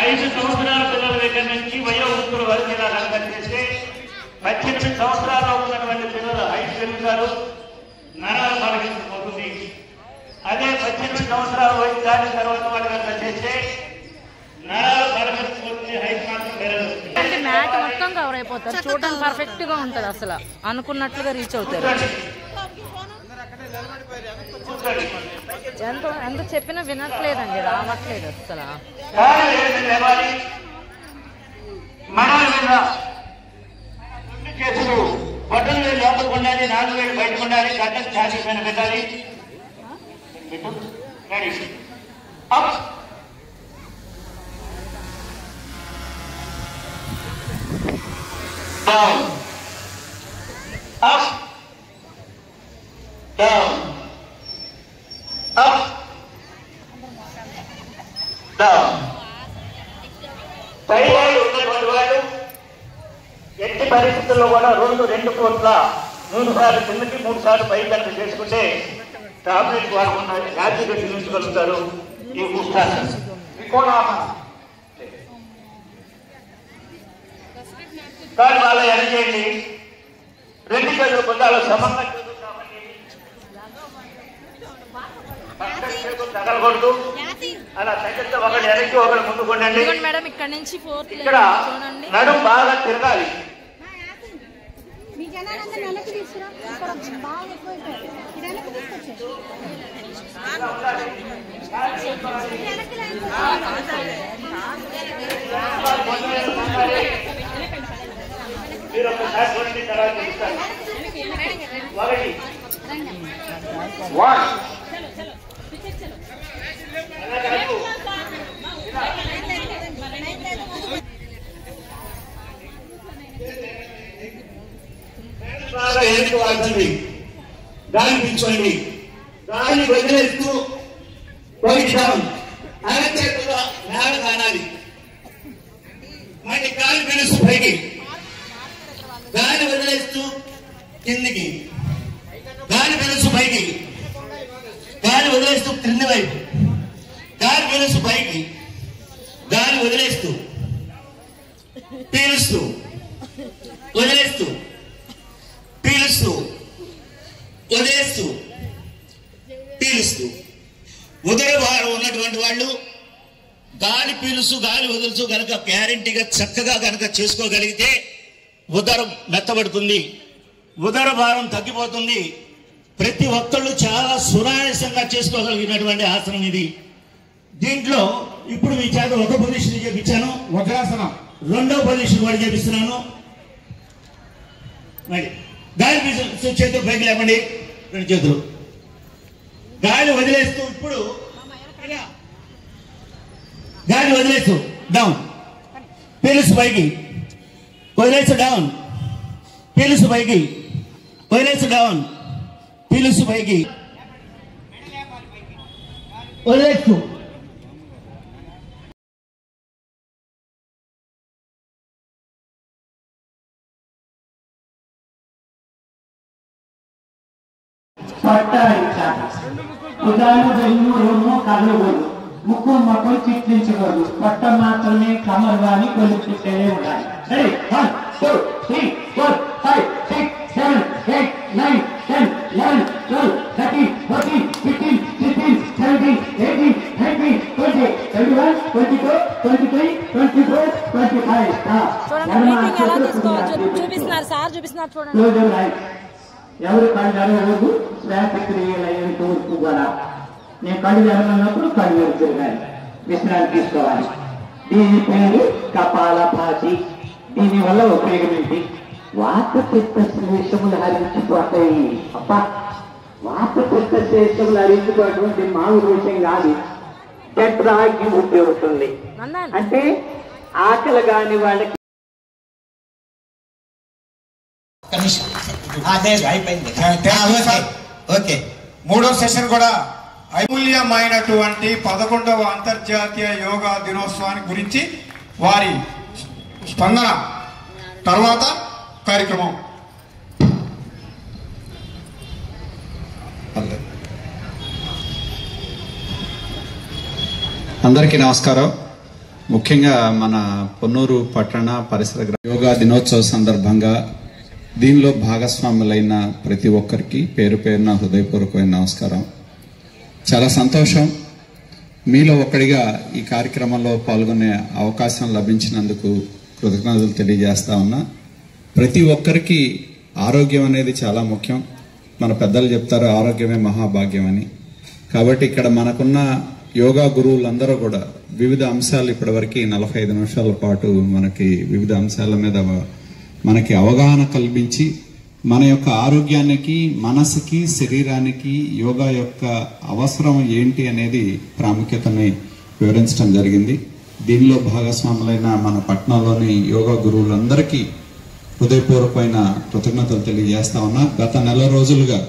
5 సంవత్సరాల పిల్లల దగ్గర నుంచి వయోవృద్ధుల వరకు ఇలా కనుక చేస్తే 18 సంవత్సరాల్లో ఉన్నటువంటి పిల్లలు హైట్ పెరుగుతారు, నరాలు బలహీనపోతుంది. అదే 18 సంవత్సరాల వయసు దాటిన తర్వాత వాళ్ళు కనుక చేస్తే నరాలు బలహీనపోతుంది, హైట్ మాత్రం పెరుగుతుంది. అంటే మ్యాట్ మొత్తం కవర్ అయిపోతారు, చూడడానికి పర్ఫెక్ట్ గా ఉంటది, అసలు అనుకున్నట్లుగా రీచ్ అవుతారు. ఎంత చెప్పినా వినట్లేదండి, రావట్లేదు అసలు. చేతులు బట్టలు వేలు లోపలికి ఉండాలి, 4 వేలు బయటకు ఉండాలి, గడ్డకు ఛాతీ పైన పెట్టాలి. Up down up down up down. పైవాళ్ళు ఉన్నటువంటి వాళ్ళు ఎట్టి పరిస్థితుల్లో కూడా 2 కోట్ల 3 సార్లు కిందకి 3 సార్లు పై కనుక చేసుకుంటే టాబ్లెట్ వాడకుండా హ్యాపీగా చూపించగలుగుతారు. ఈ ఉష్ణాసనం కానీ వాళ్ళ ఎలా చేయండి, 2 చేతుల పొందాలు సమంగా తగలకూడదు. అలా తగ్గితే ఒకటి వెనక్కి ఒకటి ముందుకుండండి. ఇక్కడ నడుము బాగా తిరగాలి. మీరు ఒకసారి చూడండి, తర్వాత చూస్తారు. 1 గాలి పీల్చుకోండి, గాలి వదిలేస్తూ అరచేతుల్లో నేల కానాలి. మళ్ళీ గాలి పీలుస్తూ పైకి, గాలి వదిలేస్తూ కిందికి, గాలి పీలుస్తూ పైకి, గాలి వదిలేస్తూ క్రింది వైపు, గాలి పీలుస్తూ పైకి, గాలి వదిలేస్తూ పీలుస్తూ వదిలేస్తూ పీలుస్తూ వదిలేస్తూ పీలుస్తూ. ఉదర భారం ఉన్నటువంటి వాళ్ళు గాలి పీలుస్తూ గాలి వదులుతూ కనుక గ్యారెంటీగా చక్కగా కనుక చేసుకోగలిగితే ఉదరం మెత్తబడుతుంది, ఉదర భారం తగ్గిపోతుంది. ప్రతి ఒక్కళ్ళు చాలా సునాయాసంగా చేసుకోగలిగినటువంటి ఆసనం ఇది. దీంట్లో ఇప్పుడు మీ చేత ఒక పొజిషన్ చేపించాను, వజ్రాసనం. 2వ పొజిషన్ కూడా చేపిస్తున్నాను. మరి గాలి చేతులు పైకి లేపండి, 2 చేతులు గాలి వదిలేస్తూ. ఇప్పుడు గాలి వదిలేస్తూ డౌన్, పీలుసు పైకి, వదిలేస్తూ డౌన్, పీలుసు పైకి, వదిలేస్తూ డౌన్, పీలుసు పైకి, వదిలేస్తూ. కదలకూడదు, ముక్కు మొక్కలు చిట్లించకూడదు, పొట్ట మాత్రమే కమర్వాణి కొలిపిస్తూనే ఉండాలి. సరే, 1 2 3 4 5 6 7 8 9 10 11 12 13 14 15 16 17 18 19 20 21 22 23 24 25. చూపిస్తున్నారు సార్, చూపిస్తున్నారు చూడండి. ఎవరు కళ్ళు జరగకూడదు, శ్వాసక్రియలు అయ్యేంత వరకు కూడా. నేను కళ్ళు జరగనప్పుడు కళ్ళు తిరగాలి, విశ్రాంతి తీసుకోవాలి. దీని పేరు కపాలభాతి. దీనివల్ల ఉపయోగం ఏంటి? వాత పిత్త శ్లేషములు హరించిపోతాయి. అప్ప వాత పిత్త శ్లేషములు హరించిపోయేటువంటి మామూలు విషయం కాదు, టెట్రాకి ఉపయోగపడుతుంది. అంటే ఆకలి కాని వాళ్ళకి అయిపోయింది. ఓకే, 3వ సెషన్ కూడా అమూల్యమైనటువంటి 11వ అంతర్జాతీయ యోగా దినోత్సవాన్ని గురించి వారి స్పందన తర్వాత కార్యక్రమం. అందరికీ నమస్కారం. ముఖ్యంగా మన పొన్నూరు పట్టణ పరిసర యోగా దినోత్సవ సందర్భంగా దీనిలో భాగస్వాములైన ప్రతి ఒక్కరికి పేరు పేరున హృదయపూర్వకమైన నమస్కారం. చాలా సంతోషం మీలో ఒక్కడిగా ఈ కార్యక్రమంలో పాల్గొనే అవకాశం లభించినందుకు కృతజ్ఞతలు తెలియజేస్తా ఉన్నా. ప్రతి ఒక్కరికి ఆరోగ్యం అనేది చాలా ముఖ్యం. మన పెద్దలు చెప్తారు ఆరోగ్యమే మహాభాగ్యం అని. కాబట్టి ఇక్కడ మనకున్న యోగా గురువులందరూ కూడా వివిధ అంశాలు ఇప్పటివరకు 45 నిమిషాల పాటు మనకి వివిధ అంశాల మీద మనకి అవగాహన కల్పించి మన యొక్క ఆరోగ్యానికి, మనసుకి, శరీరానికి యోగా యొక్క అవసరం ఏంటి అనేది ప్రాముఖ్యతని వివరించడం జరిగింది. దీనిలో భాగస్వాములైన మన పట్టణంలోని యోగా గురువులందరికీ హృదయపూర్వకమైన కృతజ్ఞతలు తెలియజేస్తా ఉన్నా. గత నెల రోజులుగా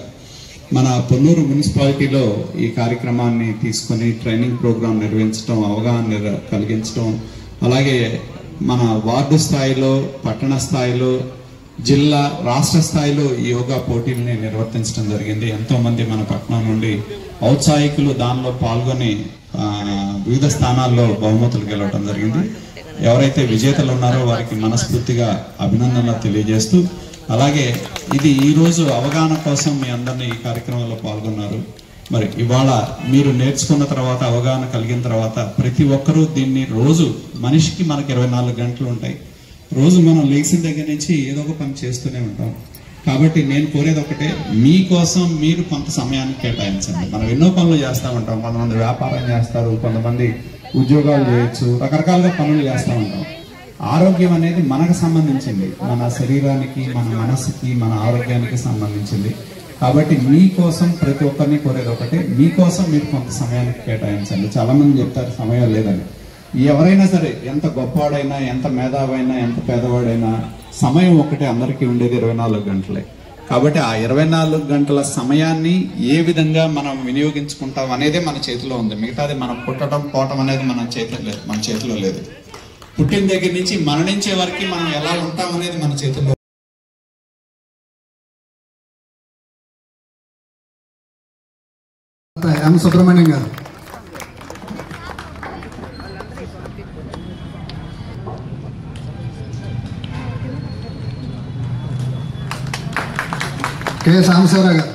మన పొన్నూరు మున్సిపాలిటీలో ఈ కార్యక్రమాన్ని తీసుకొని ట్రైనింగ్ ప్రోగ్రాం నిర్వహించడం, అవగాహన కలిగించడం, అలాగే మన వార్డు స్థాయిలో, పట్టణ స్థాయిలో, జిల్లా, రాష్ట్ర స్థాయిలో ఈ యోగా పోటీల్ని నిర్వర్తించడం జరిగింది. ఎంతో మంది మన పట్టణం నుండి ఔత్సాహికులు దానిలో పాల్గొని వివిధ స్థానాల్లో బహుమతులు గెలవడం జరిగింది. ఎవరైతే విజేతలు ఉన్నారో వారికి మనస్ఫూర్తిగా అభినందనలు తెలియజేస్తూ, అలాగే ఇది ఈరోజు అవగాహన కోసం మీ అందరినీ ఈ కార్యక్రమంలో పాల్గొన్నారు. మరి ఇవాళ మీరు నేర్చుకున్న తర్వాత, అవగాహన కలిగిన తర్వాత ప్రతి ఒక్కరూ దీన్ని రోజు మనిషికి మనకి 24 గంటలు ఉంటాయి. రోజు మనం లేచిన దగ్గర నుంచి ఏదో ఒక పని చేస్తూనే ఉంటాం. కాబట్టి నేను కోరేది ఒకటే, మీకోసం మీరు కొంత సమయాన్ని కేటాయించండి. మనం ఎన్నో పనులు చేస్తూ ఉంటాం. కొంతమంది వ్యాపారం చేస్తారు, కొంతమంది ఉద్యోగాలు చేయొచ్చు, రకరకాలుగా పనులు చేస్తూ ఉంటాం. ఆరోగ్యం అనేది మనకు సంబంధించింది, మన శరీరానికి, మన మనసుకి, మన ఆరోగ్యానికి సంబంధించింది. కాబట్టి మీకోసం ప్రతి ఒక్కరిని కోరేది ఒకటే, మీకోసం మీరు కొంత సమయానికి కేటాయించండి. చాలా మంది చెప్తారు సమయం లేదని. ఎవరైనా సరే, ఎంత గొప్పవాడైనా, ఎంత మేధావైనా, ఎంత పేదవాడైనా, సమయం ఒకటే అందరికీ ఉండేది 24 గంటలే. కాబట్టి ఆ 24 గంటల సమయాన్ని ఏ విధంగా మనం వినియోగించుకుంటాం అనేదే మన చేతిలో ఉంది. మిగతాది మనం పుట్టడం, పోవటం అనేది మన చేతిలో లేదు. పుట్టిన దగ్గర నుంచి మరణించే వరకు మనం ఎలా ఉంటాం అనేది మన చేతిలో. ఎం సుబ్రహ్మణ్యం గారు. కె సాంబశివరావు గారు.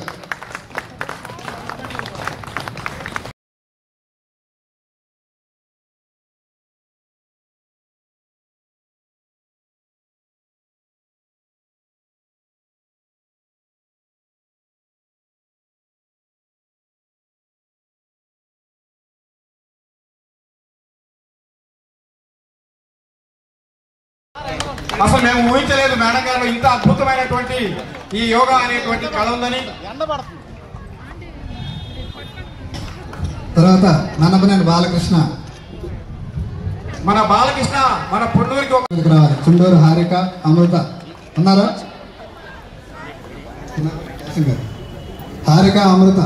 అసలు మేము ఊహించలేదు మేడం గారు ఇంత అద్భుతమైనటువంటి ఈ యోగా అనేటువంటి కళ ఉందని. తర్వాత నన్నపనేని బాలకృష్ణ. మన బాలకృష్ణ మన పొన్నూరికి రావాలి. చుండూరు హారిక, అమృత ఉన్నారా? హారిక, అమృత.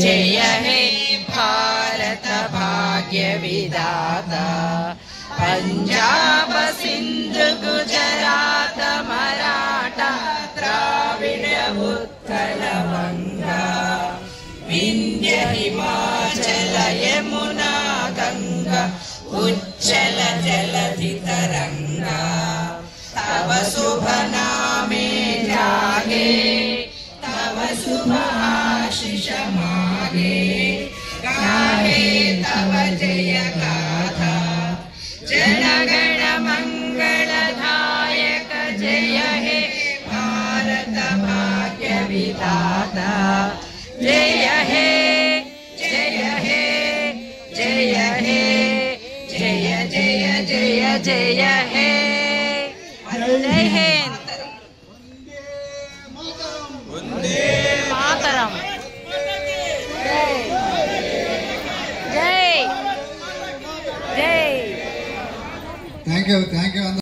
जय हे भारत भाग्य विधाता, पंजाब सिंध गुजरात मराठा द्राविड उत्कल बंगा, विंध्य हिमाचल यमुना गंगा उच्चल जलधि तरंगा, तव शुभ नामे जागे, तव शुभ आशीष मागे, गाहे तव जय गाथा, जनगण मंगलदायक जय हे भारत भाग्य विधाता, जय हे जय हे जय हे जय जय जय जय हे जय हिंद మాతరం. జై జై జై. థ్యాంక్ యూ అందరూ.